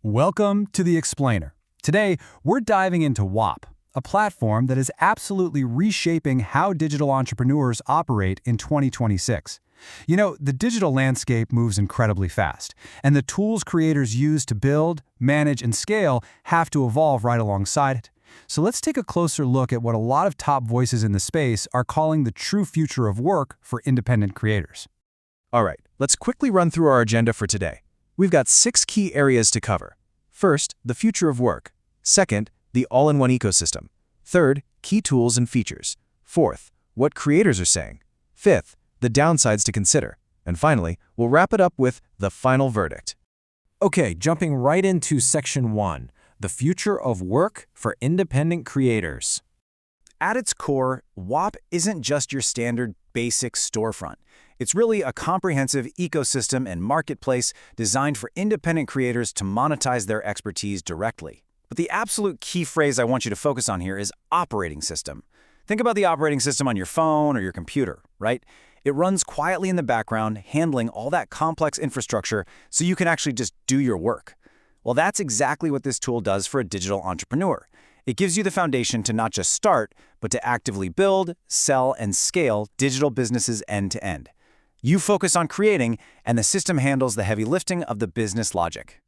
Welcome to The Explainer. Today, we're diving into Whop, a platform that is absolutely reshaping how digital entrepreneurs operate in 2026. You know, the digital landscape moves incredibly fast, and the tools creators use to build, manage, and scale have to evolve right alongside it. So let's take a closer look at what a lot of top voices in the space are calling the true future of work for independent creators. All right, let's quickly run through our agenda for today. We've got 6 key areas to cover. First, the future of work. Second, the all-in-one ecosystem. Third, key tools and features. Fourth, what creators are saying. Fifth, the downsides to consider. And finally, we'll wrap it up with the final verdict. Okay, jumping right into Section 1, the future of work for independent creators. At its core, Whop isn't just your standard basic storefront. It's really a comprehensive ecosystem and marketplace designed for independent creators to monetize their expertise directly. But the absolute key phrase I want you to focus on here is operating system. Think about the operating system on your phone or your computer, right? It runs quietly in the background, handling all that complex infrastructure so you can actually just do your work. Well, that's exactly what this tool does for a digital entrepreneur. It gives you the foundation to not just start, but to actively build, sell, and scale digital businesses end to end. You focus on creating, and the system handles the heavy lifting of the business logic.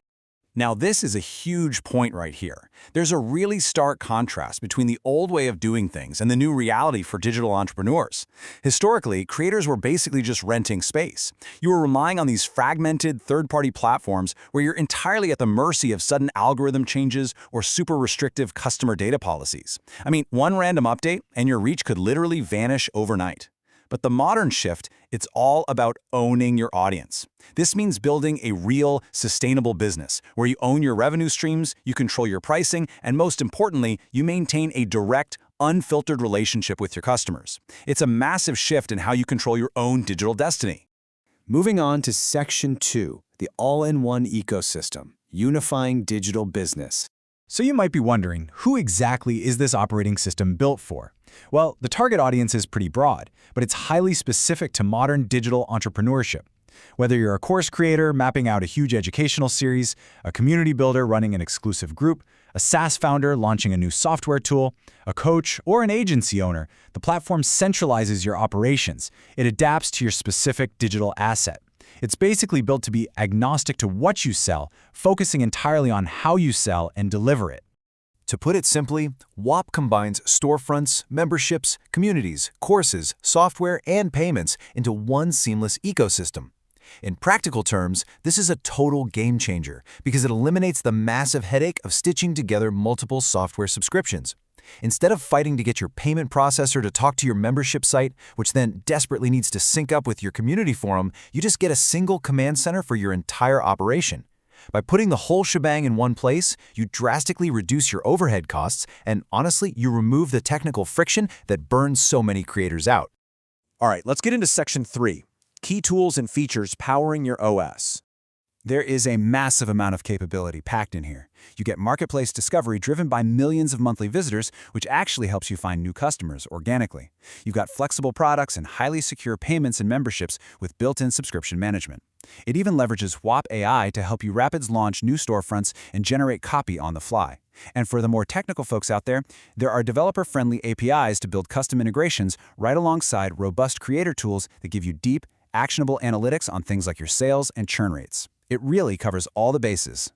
Now, this is a huge point right here. There's a really stark contrast between the old way of doing things and the new reality for digital entrepreneurs. Historically, creators were basically just renting space. You were relying on these fragmented third-party platforms where you're entirely at the mercy of sudden algorithm changes or super restrictive customer data policies. I mean, one random update and your reach could literally vanish overnight. But the modern shift, it's all about owning your audience. This means building a real, sustainable business where you own your revenue streams, you control your pricing, and most importantly, you maintain a direct, unfiltered relationship with your customers. It's a massive shift in how you control your own digital destiny. Moving on to Section 2, the all-in-one ecosystem, unifying digital business. So you might be wondering, who exactly is this operating system built for? Well, the target audience is pretty broad, but it's highly specific to modern digital entrepreneurship. Whether you're a course creator mapping out a huge educational series, a community builder running an exclusive group, a SaaS founder launching a new software tool, a coach, or an agency owner, the platform centralizes your operations. It adapts to your specific digital asset. It's basically built to be agnostic to what you sell, focusing entirely on how you sell and deliver it. To put it simply, Whop combines storefronts, memberships, communities, courses, software, and payments into one seamless ecosystem. In practical terms, this is a total game changer because it eliminates the massive headache of stitching together multiple software subscriptions. Instead of fighting to get your payment processor to talk to your membership site, which then desperately needs to sync up with your community forum, you just get a single command center for your entire operation. By putting the whole shebang in one place, you drastically reduce your overhead costs, and honestly, you remove the technical friction that burns so many creators out. All right, let's get into Section 3, key tools and features powering your OS. There is a massive amount of capability packed in here. You get marketplace discovery driven by millions of monthly visitors, which actually helps you find new customers organically. You've got flexible products and highly secure payments and memberships with built-in subscription management. It even leverages Whop AI to help you rapids launch new storefronts and generate copy on the fly. And for the more technical folks out there are developer-friendly APIs to build custom integrations right alongside robust creator tools that give you deep, actionable analytics on things like your sales and churn rates. It really covers all the bases.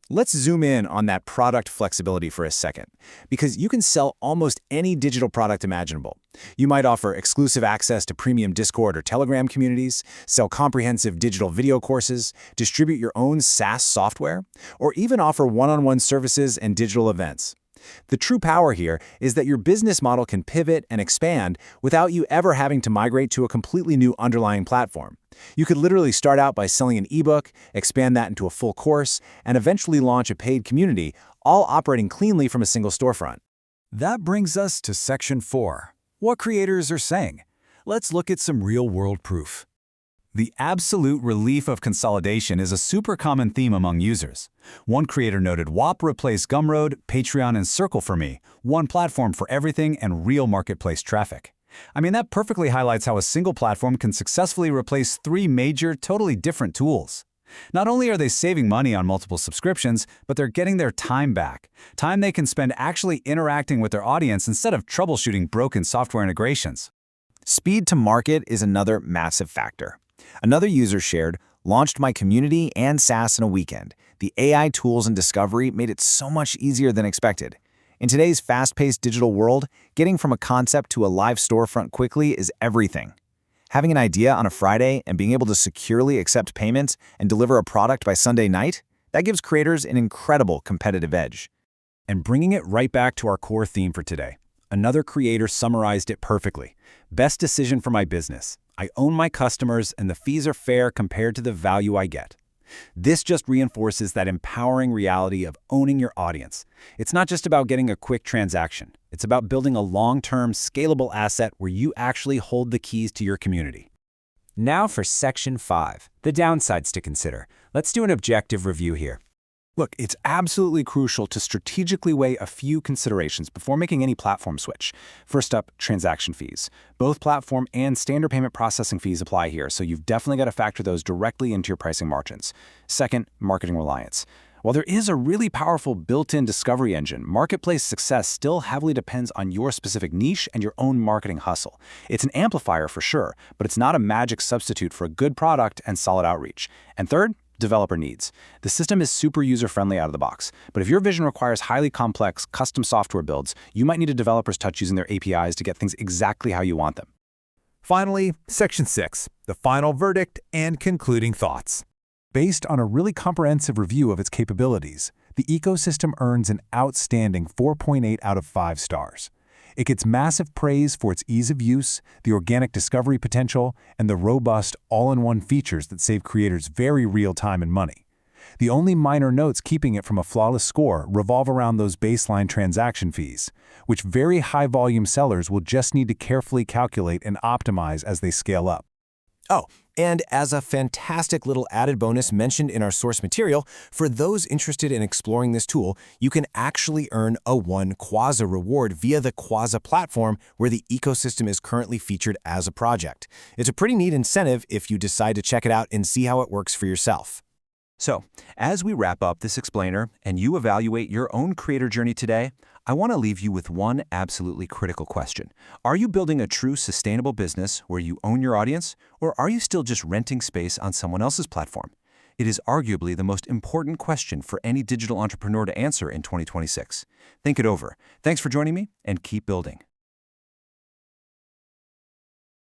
Let's zoom in on that product flexibility for a second, because you can sell almost any digital product imaginable. You might offer exclusive access to premium Discord or Telegram communities, sell comprehensive digital video courses, distribute your own SaaS software, or even offer one-on-one services and digital events. The true power here is that your business model can pivot and expand without you ever having to migrate to a completely new underlying platform. You could literally start out by selling an ebook, expand that into a full course, and eventually launch a paid community, all operating cleanly from a single storefront. That brings us to Section 4, what creators are saying. Let's look at some real-world proof. The absolute relief of consolidation is a super common theme among users. One creator noted, "Whop replaced Gumroad, Patreon, and Circle for me. One platform for everything and real marketplace traffic." I mean, that perfectly highlights how a single platform can successfully replace 3 major, totally different tools. Not only are they saving money on multiple subscriptions, but they're getting their time back. Time they can spend actually interacting with their audience instead of troubleshooting broken software integrations. Speed to market is another massive factor. Another user shared, "Launched my community and SaaS in a weekend. The AI tools and discovery made it so much easier than expected." In today's fast-paced digital world, getting from a concept to a live storefront quickly is everything. Having an idea on a Friday and being able to securely accept payments and deliver a product by Sunday night, that gives creators an incredible competitive edge. And bringing it right back to our core theme for today, another creator summarized it perfectly. Best decision for my business. I own my customers and the fees are fair compared to the value I get. This just reinforces that empowering reality of owning your audience. It's not just about getting a quick transaction. It's about building a long-term, scalable asset where you actually hold the keys to your community. Now for Section 5, the downsides to consider. Let's do an objective review here. Look, it's absolutely crucial to strategically weigh a few considerations before making any platform switch. First up, transaction fees. Both platform and standard payment processing fees apply here, so you've definitely got to factor those directly into your pricing margins. Second, marketing reliance. While there is a really powerful built-in discovery engine, marketplace success still heavily depends on your specific niche and your own marketing hustle. It's an amplifier for sure, but it's not a magic substitute for a good product and solid outreach. And third, developer needs. The system is super user-friendly out of the box, but if your vision requires highly complex, custom software builds, you might need a developer's touch using their APIs to get things exactly how you want them. Finally, Section 6, the final verdict and concluding thoughts. Based on a really comprehensive review of its capabilities, the ecosystem earns an outstanding 4.8 out of 5 stars. It gets massive praise for its ease of use, the organic discovery potential, and the robust all-in-one features that save creators very real time and money. The only minor notes keeping it from a flawless score revolve around those baseline transaction fees, which very high-volume sellers will just need to carefully calculate and optimize as they scale up. Oh, and as a fantastic little added bonus mentioned in our source material, for those interested in exploring this tool, you can actually earn a 1 Quasa reward via the Quasa platform where the ecosystem is currently featured as a project. It's a pretty neat incentive if you decide to check it out and see how it works for yourself. So, as we wrap up this explainer and you evaluate your own creator journey today, I want to leave you with one absolutely critical question. Are you building a true sustainable business where you own your audience, or are you still just renting space on someone else's platform? It is arguably the most important question for any digital entrepreneur to answer in 2026. Think it over. Thanks for joining me, and keep building.